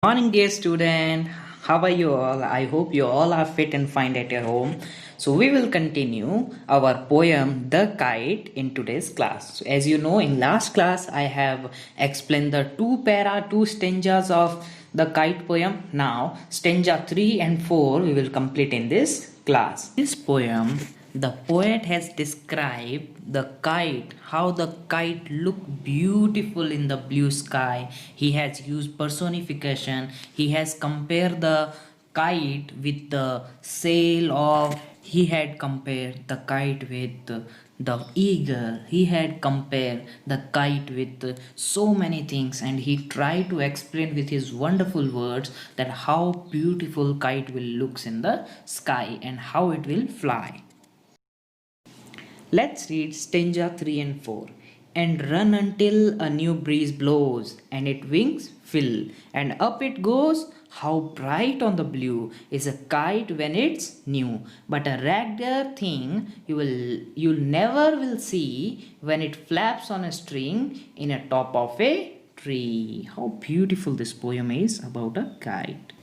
Morning, dear student. How are you all? I hope you all are fit and fine at your home. So we will continue our poem The Kite in today's class. So as you know, in last class I have explained the two stanzas of the kite poem. Now stanza 3 and 4 we will complete in this class. This poem, the poet has described the kite, how the kite looked beautiful in the blue sky. He has used personification. He has compared the kite with the sail of, he had compared the kite with the eagle. He had compared the kite with so many things, and he tried to explain with his wonderful words that how beautiful kite will looks in the sky and how it will fly. Let's read stanza 3 and 4. And run until a new breeze blows, and its wings fill, and up it goes. How bright on the blue is a kite when it's new, but a ragged thing you'll never will see when it flaps on a string in a top of a tree. How beautiful this poem is about a kite.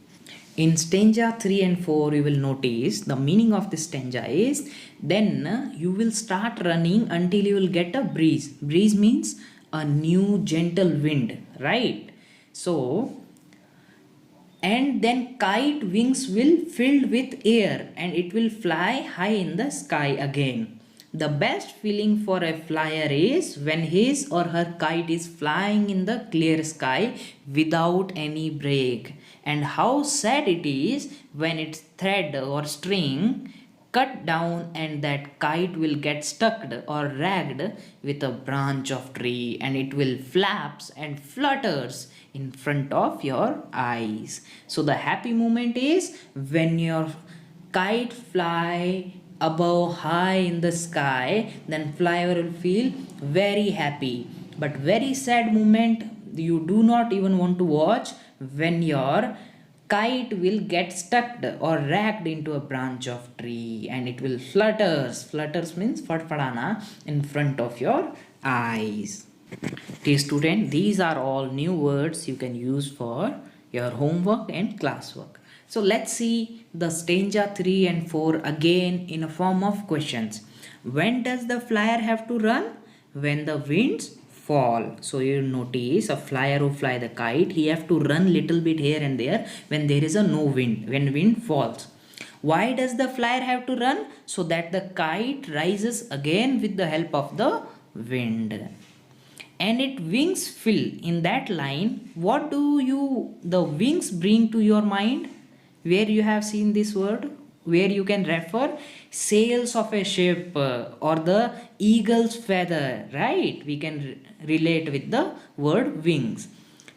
In stanza 3 and 4, you will notice the meaning of this stanza is then you will start running until you will get a breeze. Breeze means a new gentle wind, right? So, and then kite wings will filled with air and it will fly high in the sky again. The best feeling for a flyer is when his or her kite is flying in the clear sky without any break. And how sad it is when its thread or string cut down and that kite will get stuck or ragged with a branch of tree and it will flaps and flutters in front of your eyes. So the happy moment is when your kite fly above high in the sky, then flyer will feel very happy. But very sad moment you do not even want to watch when your kite will get stuck or ragged into a branch of tree and it will flutters means fadfadana in front of your eyes. Dear student, these are all new words you can use for your homework and classwork. So let's see the stanza 3 and 4 again in a form of questions. When does the flyer have to run? When the winds fall. So you notice a flyer who fly the kite, he have to run little bit here and there when there is a no wind, when wind falls. Why does the flyer have to run? So that the kite rises again with the help of the wind. And it wings fill. In that line, what do the wings bring to your mind? Where you have seen this word, where you can refer sails of a ship or the eagle's feather, right? We can relate with the word wings.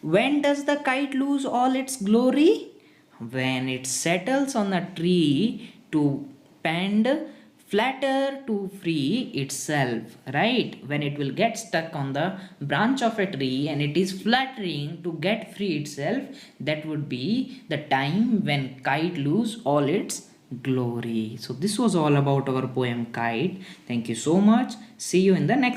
When does the kite lose all its glory? When it settles on a tree to bend flatter to free itself, right? When it will get stuck on the branch of a tree and it is fluttering to get free itself, that would be the time when kite lose all its glory. So this was all about our poem Kite. Thank you so much. See you in the next